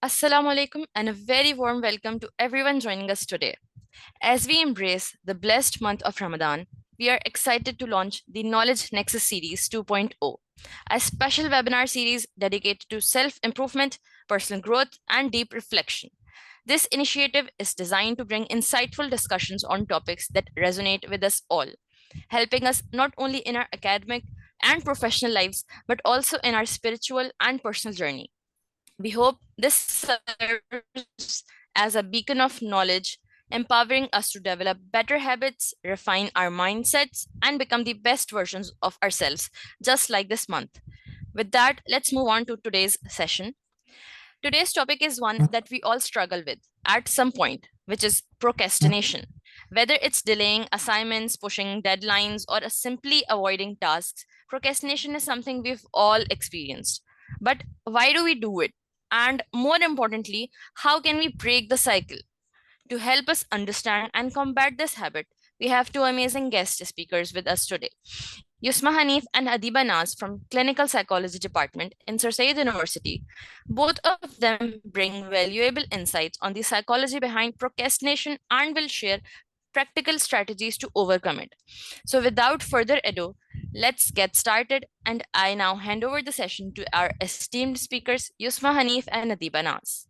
Assalamu alaikum and a very warm welcome to everyone joining us today. As we embrace the blessed month of Ramadan, we are excited to launch the Knowledge Nexus Series 2.0, a special webinar series dedicated to self improvement, personal growth, and deep reflection. This initiative is designed to bring insightful discussions on topics that resonate with us all, helping us not only in our academic and professional lives, but also in our spiritual and personal journey. We hope this serves as a beacon of knowledge, empowering us to develop better habits, refine our mindsets, and become the best versions of ourselves, just like this month. With that, let's move on to today's session. Today's topic is one that we all struggle with at some point, which is procrastination. Whether it's delaying assignments, pushing deadlines, or simply avoiding tasks, procrastination is something we've all experienced. But why do we do it? And more importantly, how can we break the cycle? To help us understand and combat this habit, we have two amazing guest speakers with us today. Yusma Hanif and Adiba Naz from Clinical Psychology Department in Sir Syed University. Both of them bring valuable insights on the psychology behind procrastination and will share practical strategies to overcome it. So, without further ado, let's get started. And I now hand over the session to our esteemed speakers, Yusma Hanif and Adiba Naz.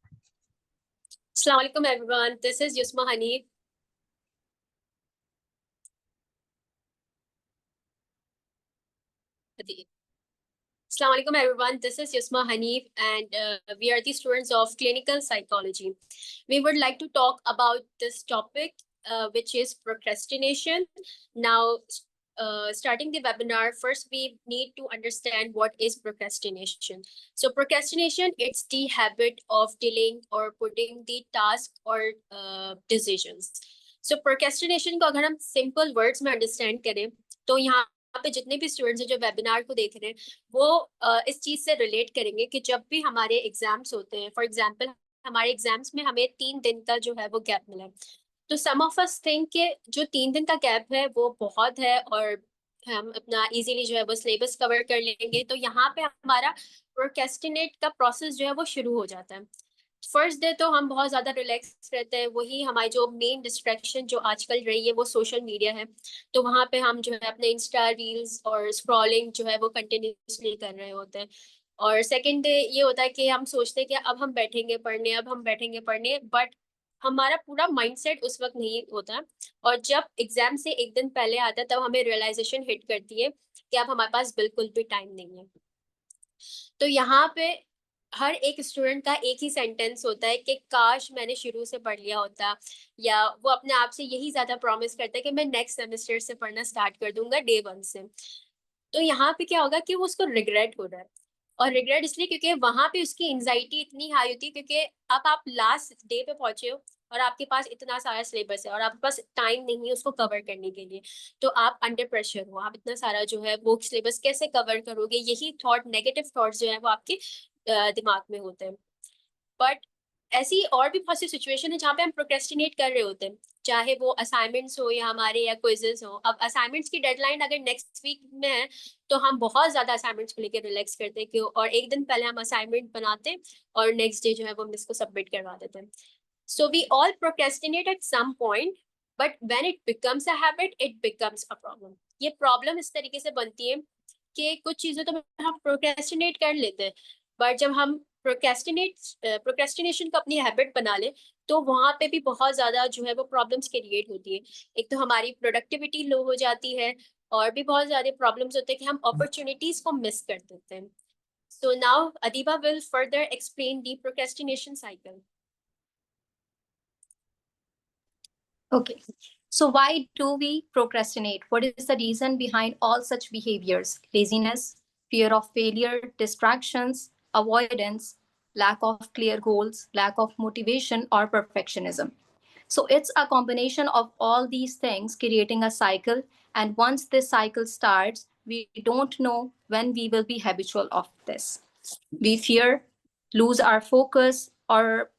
Assalamu alaikum everyone. This is Yusma Hanif. Assalamu alaikum everyone. This is Yusma Hanif and we are the students of clinical psychology. We would like to talk about this topic which is procrastination. Now starting the webinar, first we need to understand what is procrastination. So procrastination, it's the habit of delaying or putting the task or decisions. So procrastination को अगर हम simple words में understand करें तो यहाँ पे जितने भी स्टूडेंट्स हैं जो वेबिनार को देख रहे हैं वो इस चीज से रिलेट करेंगे कि जब भी हमारे एग्जाम्स होते हैं, फॉर एग्जांपल हमारे एग्जाम्स में हमें 3 दिन का जो है वो गैप मिला है, तो सम ऑफ अस थिंक कि जो 3 दिन का गैप है वो बहुत है और हम अपना इजीली जो है वो सिलेबस कवर कर लेंगे। तो यहाँ पे हमारा प्रोक्रेस्टिनेट का प्रोसेस जो है वो शुरू हो जाता है। फर्स्ट डे तो हम बहुत ज्यादा रिलैक्स रहते हैं, वही हमारी जो मेन डिस्ट्रैक्शन जो आजकल रही है वो सोशल मीडिया है, तो वहां पे हम जो है अपने इंस्टा रील्स और स्क्रॉलिंग जो है वो कंटिन्यूसली कर रहे होते हैं। और सेकेंड डे ये होता है कि हम सोचते हैं कि अब हम बैठेंगे पढ़ने, अब हम बैठेंगे पढ़ने, बट हमारा पूरा माइंडसेट उस वक्त नहीं होता। और जब एग्जाम से एक दिन पहले आता है तब हमें रियलाइजेशन हिट करती है कि अब हमारे पास बिल्कुल भी टाइम नहीं है। तो यहाँ पे हर एक स्टूडेंट का एक ही सेंटेंस होता है कि काश मैंने शुरू से पढ़ लिया होता, या वो अपने आप से यही ज्यादा प्रॉमिस करता है कि मैं नेक्स्ट सेमेस्टर से पढ़ना स्टार्ट कर दूंगा डे 1 से। तो यहाँ पे क्या होगा कि वो उसको रिग्रेट हो रहा है, और रिग्रेट इसलिए क्योंकि वहां पे उसकी एंजाइटी इतनी हाई होती है क्योंकि अब आप लास्ट डे पे पहुंचे हो और आपके पास इतना सारा सिलेबस है और आपके पास टाइम नहीं है उसको कवर करने के लिए, तो आप अंडर प्रेशर हो, आप इतना सारा जो है वो सिलेबस कैसे कवर करोगे, यही थॉट, नेगेटिव थॉट्स जो है वो आपके दिमाग में होते हैं। बट ऐसी और भी बहुत सी सिचुएशन है जहाँ पे हम प्रोक्रेस्टिनेट कर रहे होते हैं, चाहे वो असाइनमेंट्स हो या हमारे या क्विजेस हो। अब असाइनमेंट्स की डेडलाइन अगर नेक्स्ट वीक में है तो हम बहुत ज्यादा असाइनमेंट्स को लेकर रिलैक्स करते हैं क्यों, और एक दिन पहले हम असाइनमेंट बनाते हैं और नेक्स्ट डे जो है वो हम इसको सबमिट करवा देते हैं। So we all procrastinate at some point, but when it becomes a habit it becomes a problem. ये प्रॉब्लम इस तरीके से बनती है कि कुछ चीजें तो हम प्रोक्रेस्टिनेट कर लेते हैं, बट जब हम प्रोक्रेस्टिनेशन को अपनी हैबिट बना ले तो वहां पे भी बहुत ज्यादा जो है वो प्रॉब्लम्स क्रिएट होती है। एक तो हमारी प्रोडक्टिविटी लो हो जाती है और भी बहुत सारे प्रॉब्लम्स होते हैं कि हम अपॉर्चुनिटीज को मिस कर देते हैं। So now Adiba will further explain the procrastination cycle. Okay, so why do we procrastinate? What is the reason behind all such behaviors? Laziness, fear of failure, distractions, avoidance, lack of clear goals, lack of motivation, or perfectionism. So it's a combination of all these things creating a cycle. And once this cycle starts, we don't know when we will be habitual of this. We fear, lose our focus, or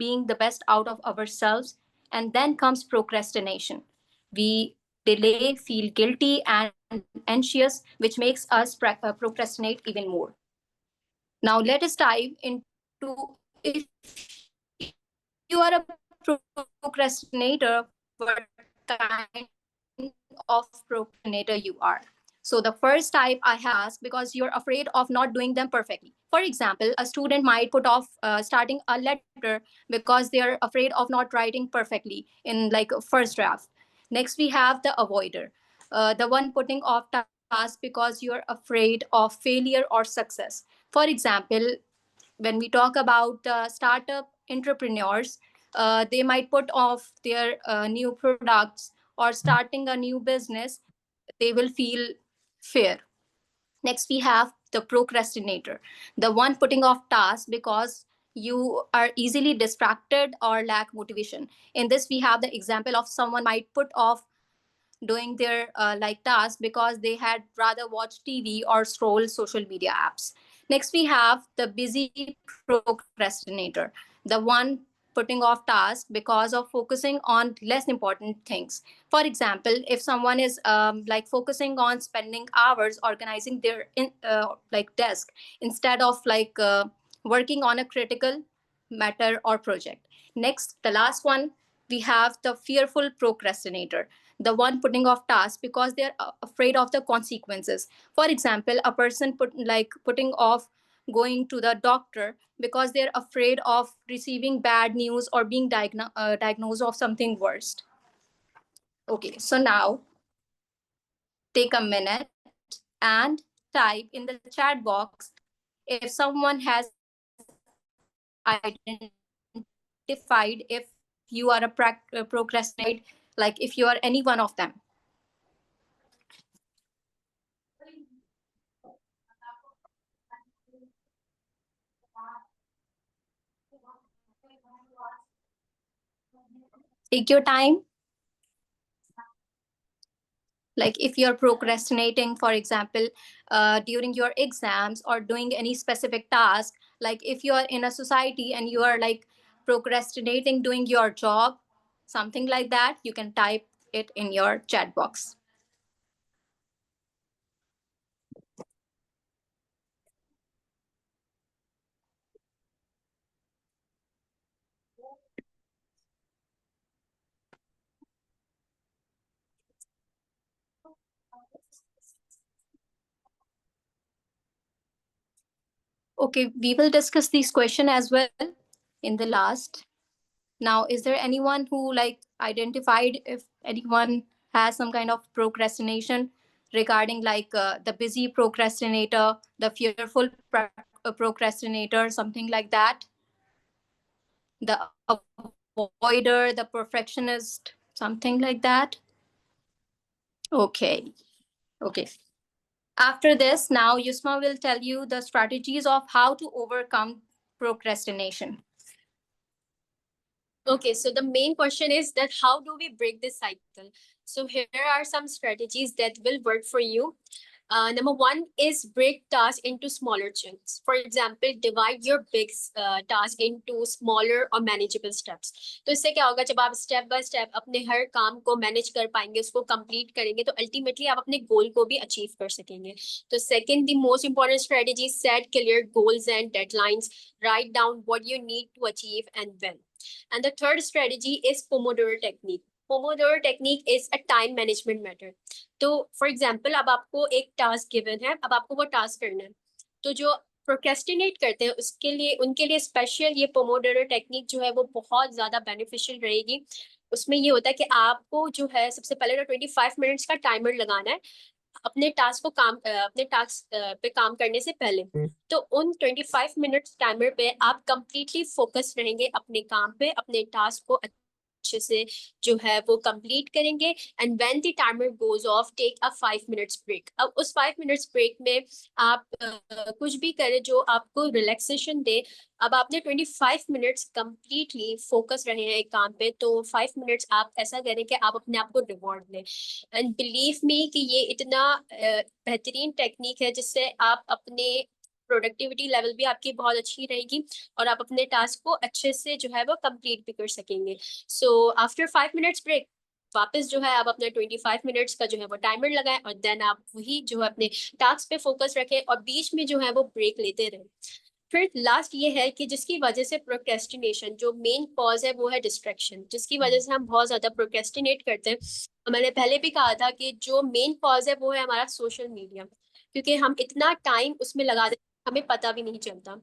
being the best out of ourselves. And then comes procrastination. We delay, feel guilty and anxious, which makes us procrastinate even more. Now, let us dive into if you are a procrastinator, what kind of procrastinator you are? So the first type I have asked because you're afraid of not doing them perfectly. For example, a student might put off starting a letter because they're afraid of not writing perfectly in like a first draft. Next, we have the avoider, the one putting off tasks because you're afraid of failure or success. For example, when we talk about startup entrepreneurs, they might put off their new products or starting a new business. They will feel fear. Next, we have the procrastinator, the one putting off tasks because you are easily distracted or lack motivation. In this, we have the example of someone might put off doing their like tasks because they had rather watch TV or scroll social media apps. Next, we have the busy procrastinator, the one putting off tasks because of focusing on less important things. For example, if someone is like focusing on spending hours organizing their like desk instead of like working on a critical matter or project. Next, the last one, we have the fearful procrastinator, the one putting off tasks because they're afraid of the consequences. For example, a person putting off going to the doctor because they're afraid of receiving bad news or being diagnosed of something worse. Okay, so now take a minute and type in the chat box if someone has identified if you are a procrastinate, like if you are any one of them. Take your time. Like if you're procrastinating, for example, during your exams or doing any specific task, like if you are in a society and you are like procrastinating doing your job, something like that, you can type it in your chat box. Okay, we will discuss these questions as well in the last. Now, is there anyone who like identified if anyone has some kind of procrastination regarding like the busy procrastinator, the fearful procrastinator, something like that? The avoider, the perfectionist, something like that? Okay, okay. After this, now Yusma will tell you the strategies of how to overcome procrastination. Okay, so the main question is that how do we break this cycle? So here are some strategies that will work for you. Number one is break tasks into smaller chunks. For example, divide your big task into smaller or manageable steps. तो इससे क्या होगा, जब आप step by step अपने हर काम को manage कर पाएंगे, उसको कंप्लीट करेंगे, तो अल्टीमेटली आप अपने गोल को भी अचीव कर सकेंगे. तो second, the most important strategy, set clear goals and deadlines. Write down what you need to achieve and when. And the third strategy is Pomodoro technique. Pomodoro technique is a time management method. तो for example, अब आपको एक task given है, अब आपको वो task करना है. तो जो प्रोक्रेस्टिनेट करते हैं उसके लिए, उनके लिए स्पेशल ये पोमोडोरो टेक्निक जो है वो बहुत ज्यादा बेनिफिशियल रहेगी. उसमें ये होता है कि आपको जो है सबसे पहले तो 25 मिनट्स का टाइमर लगाना है अपने टास्क को अपने टास्क पे काम करने से पहले. तो उन 25 मिनट्स टाइमर पे आप कंप्लीटली फोकस रहेंगे अपने काम पे, अपने टास्क को अच्छे से जो है वो कंप्लीट करेंगे. And when the timer goes off, take a 5 minutes break. अब उस 5 मिनट्स ब्रेक में आप कुछ भी करें जो आपको रिलैक्सेशन दे. अब आपने 25 मिनट्स कंप्लीटली फोकस रहे हैं एक काम पे, तो 5 मिनट्स आप ऐसा करें कि आप अपने आप को रिवॉर्ड दें. एंड बिलीव मी कि ये इतना बेहतरीन टेक्निक है जिससे आप अपने प्रोडक्टिविटी लेवल भी आपकी बहुत अच्छी रहेगी और आप अपने टास्क को अच्छे से जो है वो कंप्लीट भी कर सकेंगे. सो आफ्टर 5 मिनट्स ब्रेक वापस जो है आप अपने 25 मिनट्स का जो है वो टाइमर लगाएं और देन आप वही जो है अपने टास्क पे फोकस रखें और बीच में जो है वो ब्रेक लेते रहें. फिर लास्ट ये है कि जिसकी वजह से प्रोक्रेस्टिनेशन, जो मेन कॉज है वो है डिस्ट्रैक्शन, जिसकी वजह से हम बहुत ज्यादा प्रोक्रेस्टिनेट करते हैं। मैंने पहले भी कहा था कि जो मेन कॉज है वो है हमारा सोशल मीडिया, क्योंकि हम इतना टाइम उसमें लगा देते हैं, हमें पता भी नहीं चलता।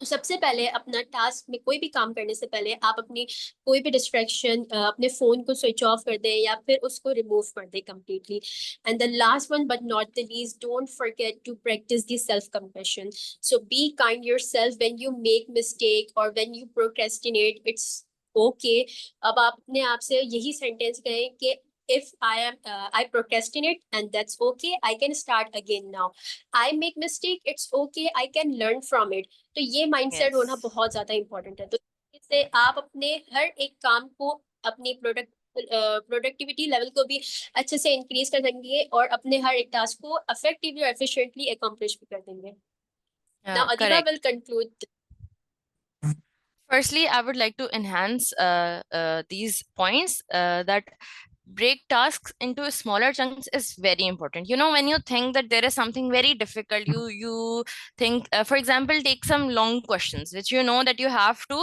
तो सबसे पहले अपना टास्क में कोई भी काम करने से पहले आप अपनी कोई भी डिस्ट्रैक्शन, अपने फोन को स्विच ऑफ कर दें या फिर उसको रिमूव कर दें completely. And the last one but not the least, don't forget to practice the self compassion. So be kind yourself when you make mistake or when you procrastinate. It's okay. अब आप अपने आप से यही sentence कहें कि if I procrastinate and that's okay, I can start again now. I make mistake, it's okay, I can learn from it. तो ये माइंडसेट होना Yes. बहुत ज्यादा इम्पोर्टेंट है। तो इससे आप अपने हर एक काम को, अपनी प्रोडक्टिविटी लेवल को भी अच्छे से इंक्रीज कर देंगे और अपने हर एक टास्क को इफेक्टिवली और एफिशिएंटली अकम्प्लिश भी कर देंगे। Now Adiba Correct. will conclude. Firstly, I would like to enhance these points that break tasks into smaller chunks is very important. You know, when you think that there is something very difficult, you think, for example, take some long questions, which you know that you have to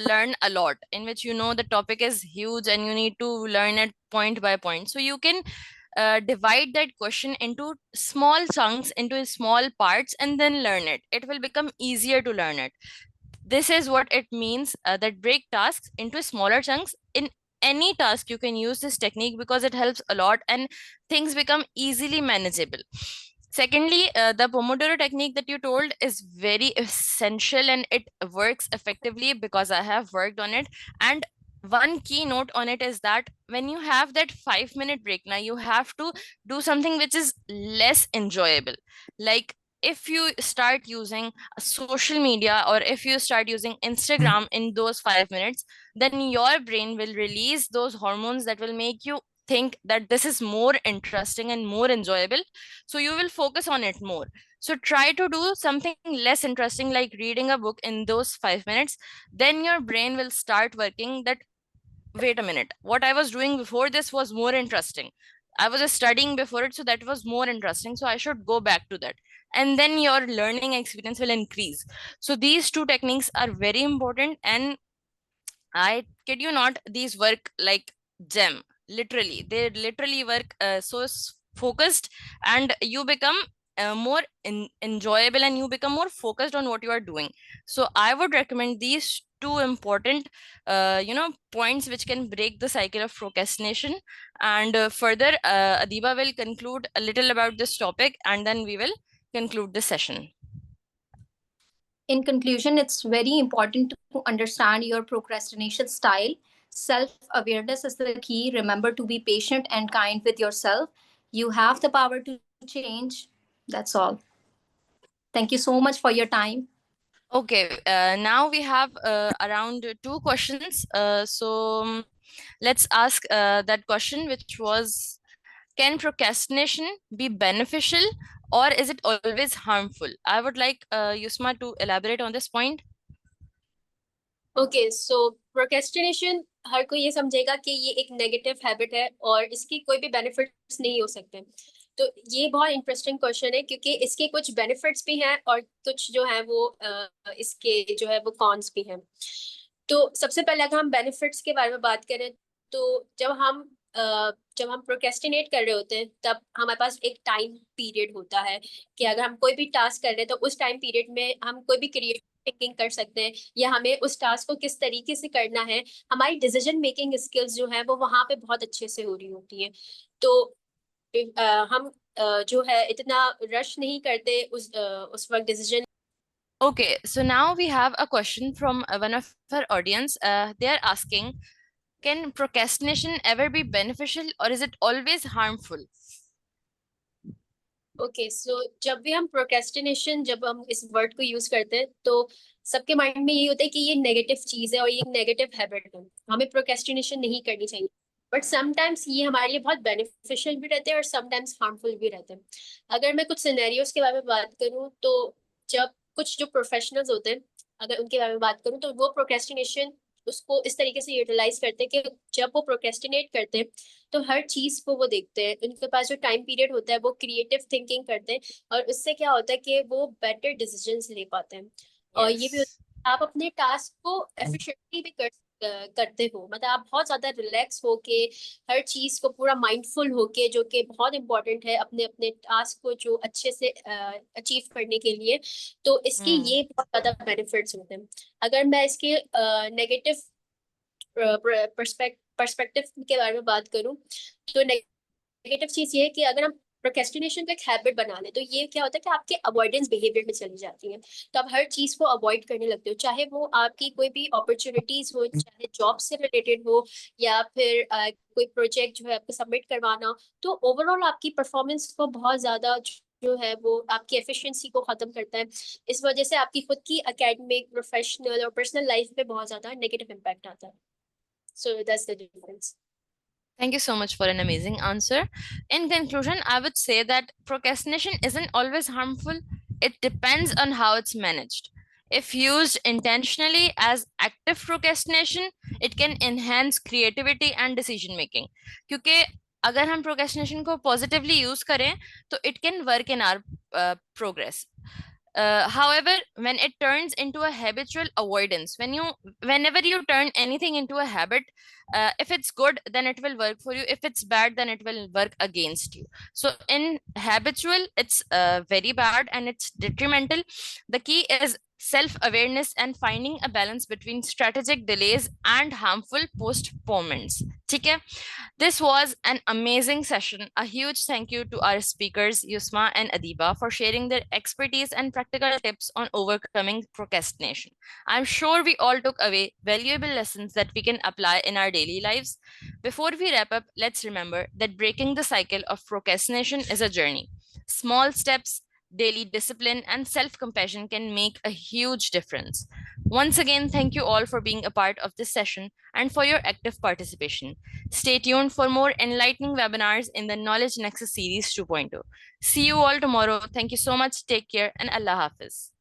learn a lot, in which you know the topic is huge and you need to learn it point by point. So you can divide that question into small chunks, into small parts, and then learn it. It will become easier to learn it. This is what it means, that break tasks into smaller chunks. In any task you can use this technique because it helps a lot and things become easily manageable. Secondly, the Pomodoro technique that you told is very essential and it works effectively because I have worked on it. And one key note on it is that when you have that 5-minute break, now you have to do something which is less enjoyable. Like if you start using social media or if you start using Instagram in those 5 minutes, then your brain will release those hormones that will make you think that this is more interesting and more enjoyable. So you will focus on it more. So try to do something less interesting, like reading a book in those 5 minutes. Then your brain will start working that, wait a minute, what I was doing before this was more interesting. I was just studying before it, so that was more interesting. So I should go back to that. And then your learning experience will increase. So these two techniques are very important. And I kid you not, these work like gem. Literally, they literally work focused, and you become more enjoyable, and you become more focused on what you are doing. So I would recommend these two important, points which can break the cycle of procrastination. And further, Adiba will conclude a little about this topic, and then we will conclude the session. In conclusion, it's very important to understand your procrastination style. Self-awareness is the key. Remember to be patient and kind with yourself. You have the power to change. That's all. Thank you so much for your time. Okay, now we have around 2 questions. Let's ask that question, which was, can procrastination be beneficial or is it always harmful? I would like Yusma to elaborate on this point. Okay, so procrastination हर कोई ये समझेगा कि ये एक negative habit है और इसकी कोई भी बेनिफिट्स नहीं हो सकते। तो ये बहुत इंटरेस्टिंग क्वेश्चन है क्योंकि इसके कुछ बेनिफिट्स भी हैं और कुछ जो है वो इसके जो है वो कॉन्स भी हैं। तो सबसे पहले अगर हम बेनिफिट्स के बारे में बात करें, तो जब हम प्रोक्रेस्टिनेट कर रहे होते हैं तब हमारे पास एक टाइम पीरियड होता है कि अगर हम कोई भी टास्क कर रहे हैं तो उस टाइम पीरियड में हम कोई भी क्रिएटिव थिंकिंग कर सकते हैं या हमें उस टास्क को किस तरीके से करना है, हमारी डिसीजन मेकिंग स्किल्स जो है वो वहां पे बहुत अच्छे से हो रही होती है। तो हम जो है इतना रश नहीं करते उस वक्त decision. Okay, so now we have a question from one of our audience. They are asking, can procrastination ever be beneficial or is it always harmful? Okay, so जब भी हम प्रोक्रेस्टिनेशन, जब हम इस वर्ड को यूज करते हैं तो सबके माइंड में ये होता है कि ये नेगेटिव चीज है और ये नेगेटिव हैबिट है, हमें प्रोक्रेस्टिनेशन नहीं करनी चाहिए। बट समटाइम्स ये हमारे लिए बहुत बेनिफिशियल भी रहते हैं और समटाइम्स हार्मफुल भी रहते हैं। अगर मैं कुछ सिनेरियोज के बारे में बात करूँ तो जब कुछ जो प्रोफेशनल्स होते हैं, अगर उनके बारे में बात करूँ तो वो प्रोक्रेस्टिनेशन उसको इस तरीके से यूटिलाइज करते हैं कि जब वो प्रोक्रेस्टिनेट करते हैं तो हर चीज को वो देखते हैं, उनके पास जो टाइम पीरियड होता है वो क्रिएटिव थिंकिंग करते हैं, और उससे क्या होता है कि वो बेटर डिसीजंस ले पाते हैं। और ये भी Yes. आप अपने टास्क को एफिशिएंटली भी करते हो, मतलब आप बहुत ज्यादा रिलैक्स होके हर चीज को पूरा माइंडफुल होके, जो कि बहुत इंपॉर्टेंट है अपने अपने टास्क को जो अच्छे से अचीव करने के लिए। तो इसके Hmm. ये बहुत ज्यादा बेनिफिट्स होते हैं। अगर मैं इसके नेगेटिव पर्सपेक्टिव के बारे में बात करूं, तो नेगेटिव चीज ये है कि अगर हम प्रोक्रेस्टिनेशन को एक हैबिट बना लें तो ये क्या होता है कि आपके अवॉइडेंस बिहेवियर में चली जाती है। तो आप हर चीज को अवॉइड करने लगते हो, चाहे वो आपकी कोई भी अपॉर्चुनिटीज हो, चाहे जॉब से रिलेटेड हो, या फिर कोई प्रोजेक्ट जो है आपको सबमिट करवाना हो। तो ओवरऑल आपकी परफॉर्मेंस को बहुत ज्यादा जो है वो आपकी एफिशिएंसी को खत्म करता है। इस वजह से आपकी खुद की एकेडमिक, प्रोफेशनल और पर्सनल लाइफ में बहुत ज्यादा नेगेटिव इम्पैक्ट आता है। So that's the difference. Thank you so much for an amazing answer. In conclusion, I would say that procrastination isn't always harmful. It depends on how it's managed. If used intentionally as active procrastination, it can enhance creativity and decision making. क्योंकि अगर हम procrastination को positively use करें, तो it can work in our progress. However, when it turns into a habitual avoidance, whenever you turn anything into a habit, if it's good, then it will work for you. If it's bad, then it will work against you. So in habitual, it's very bad and it's detrimental. The key is self-awareness and finding a balance between strategic delays and harmful postponements. ठीक है? This was an amazing session. A huge thank you to our speakers, Yusma and Adiba, for sharing their expertise and practical tips on overcoming procrastination. I'm sure we all took away valuable lessons that we can apply in our daily lives. Before we wrap up, let's remember that breaking the cycle of procrastination is a journey. Small steps, daily discipline, and self compassion can make a huge difference. Once again, thank you all for being a part of this session and for your active participation. Stay tuned for more enlightening webinars in the Knowledge Nexus Series 2.0. See you all tomorrow. Thank you so much. Take care and Allah Hafiz.